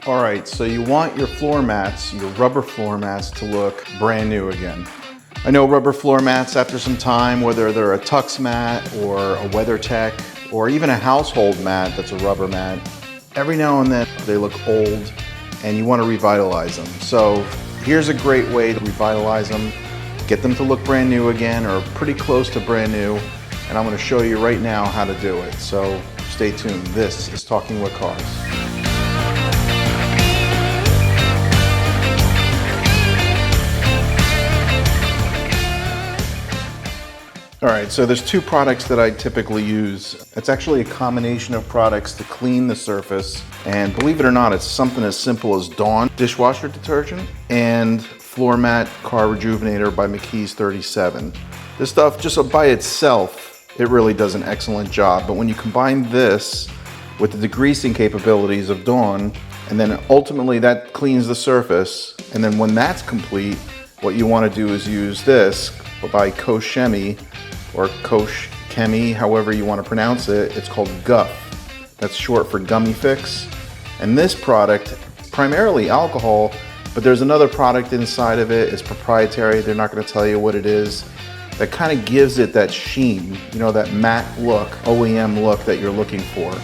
All right, so you want your floor mats, your rubber floor mats, to look brand new again. I know rubber floor mats after some time, whether they're a tux mat or a WeatherTech or even a household mat that's a rubber mat, every now and then they look old and you want to revitalize them. So here's a great way to revitalize them, get them to look brand new again or pretty close to brand new. And I'm going to show you right now how to do it. So stay tuned. This is Talking with Cars. All right, so there's two products that I typically use. It's actually a combination of products to clean the surface. And believe it or not, it's something as simple as Dawn dishwasher detergent and Floor Mat Car Rejuvenator by McKee's 37. This stuff just by itself, it really does an excellent job. But when you combine this with the degreasing capabilities of Dawn, and then ultimately that cleans the surface, and then when that's complete, what you want to do is use this by Koch Chemie, or Koch Chemie, however you want to pronounce it. It's called Guff. That's short for GummiFix. And this product, primarily alcohol, but there's another product inside of it. It's proprietary. They're not going to tell you what it is. That kind of gives it that sheen, you know, that matte look, OEM look that you're looking for.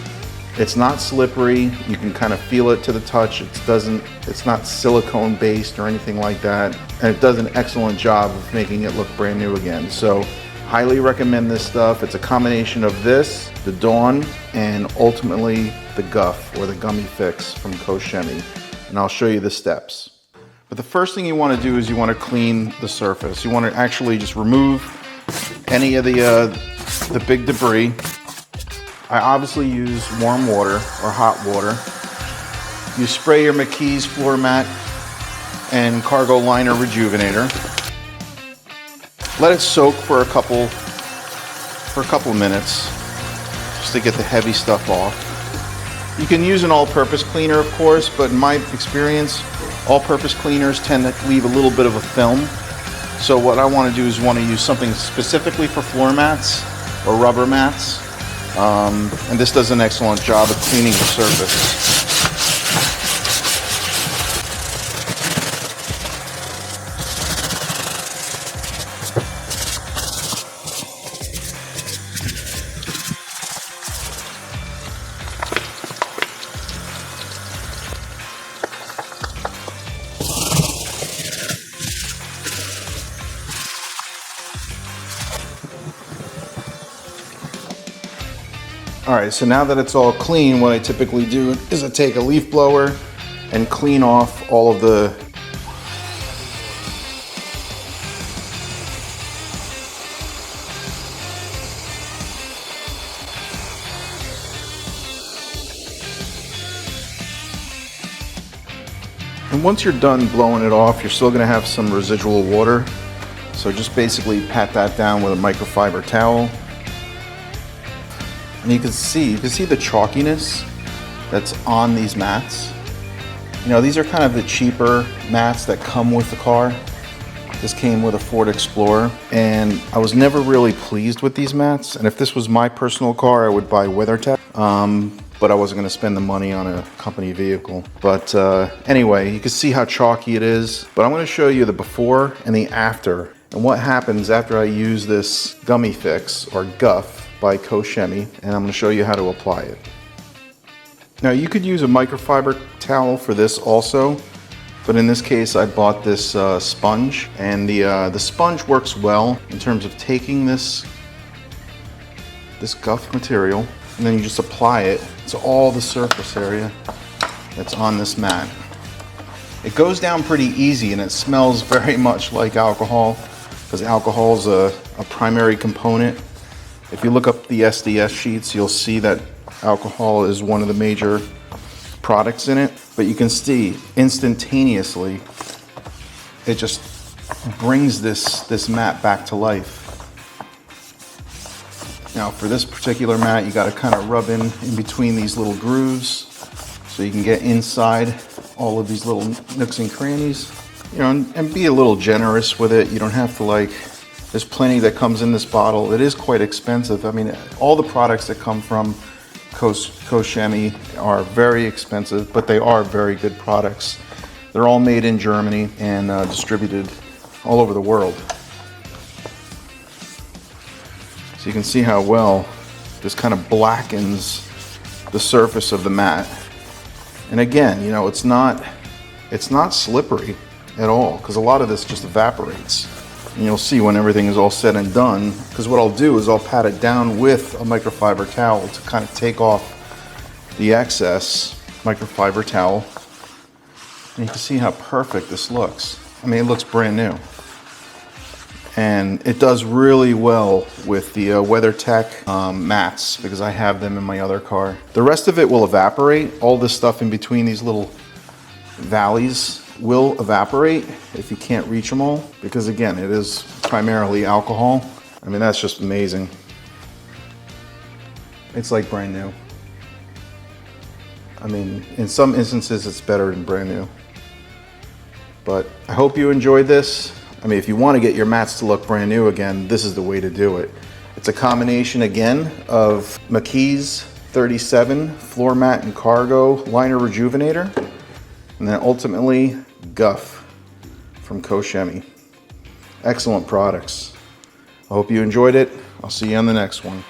It's not slippery. You can kind of feel it to the touch. It's not silicone based or anything like that. And it does an excellent job of making it look brand new again. So highly recommend this stuff. It's a combination of this, the Dawn, and ultimately the Guff or the GummiFix from Koch Chemie. And I'll show you the steps. But the first thing you want to do is you want to clean the surface. You want to actually just remove any of the big debris. I obviously use warm water or hot water. You spray your McKee's Floor Mat and Cargo Liner Rejuvenator. Let it soak for a couple minutes just to get the heavy stuff off. You can use an all-purpose cleaner, of course, but in my experience, all-purpose cleaners tend to leave a little bit of a film. So what I want to do is want to use something specifically for floor mats or rubber mats. And this does an excellent job of cleaning the surface. All right, so now that it's all clean, what I typically do is I take a leaf blower and clean off all of the And once you're done blowing it off, you're still gonna have some residual water. So just basically pat that down with a microfiber towel. And you can see the chalkiness that's on these mats. You know, these are kind of the cheaper mats that come with the car. This came with a Ford Explorer, and I was never really pleased with these mats. And if this was my personal car, I would buy WeatherTech. But I wasn't gonna spend the money on a company vehicle. But anyway, you can see how chalky it is. But I'm gonna show you the before and the after, and what happens after I use this GummiFix, or Guff, by Koch Chemie, and I'm gonna show you how to apply it. Now you could use a microfiber towel for this also, but in this case I bought this sponge, and the sponge works well in terms of taking this Guff material, and then you just apply it to all the surface area that's on this mat. It goes down pretty easy, and it smells very much like alcohol, because alcohol is a primary component. If you look up the SDS sheets, you'll see that alcohol is one of the major products in it. But you can see instantaneously, it just brings this mat back to life. Now for this particular mat, you gotta kind of rub in between these little grooves so you can get inside all of these little nooks and crannies. You know, and be a little generous with it. You don't have to there's plenty that comes in this bottle. It is quite expensive. I mean, all the products that come from Koch Chemie are very expensive, but they are very good products. They're all made in Germany and distributed all over the world. So you can see how well this kind of blackens the surface of the mat. And again, you know, it's not slippery at all, because a lot of this just evaporates. And you'll see when everything is all said and done, because what I'll do is I'll pat it down with a microfiber towel to kind of take off the excess microfiber towel. And you can see how perfect this looks. I mean, it looks brand new. And it does really well with the WeatherTech mats, because I have them in my other car. The rest of it will evaporate. All this stuff in between these little valleys will evaporate if you can't reach them all, because again, it is primarily alcohol. I mean, that's just amazing. It's like brand new. I mean, in some instances, it's better than brand new. But I hope you enjoyed this. I mean, if you want to get your mats to look brand new again, this is the way to do it. It's a combination again of McKee's 37 Floor Mat and Cargo Liner Rejuvenator, and then ultimately Guff from Koch Chemie. Excellent products. I hope you enjoyed it. I'll see you on the next one.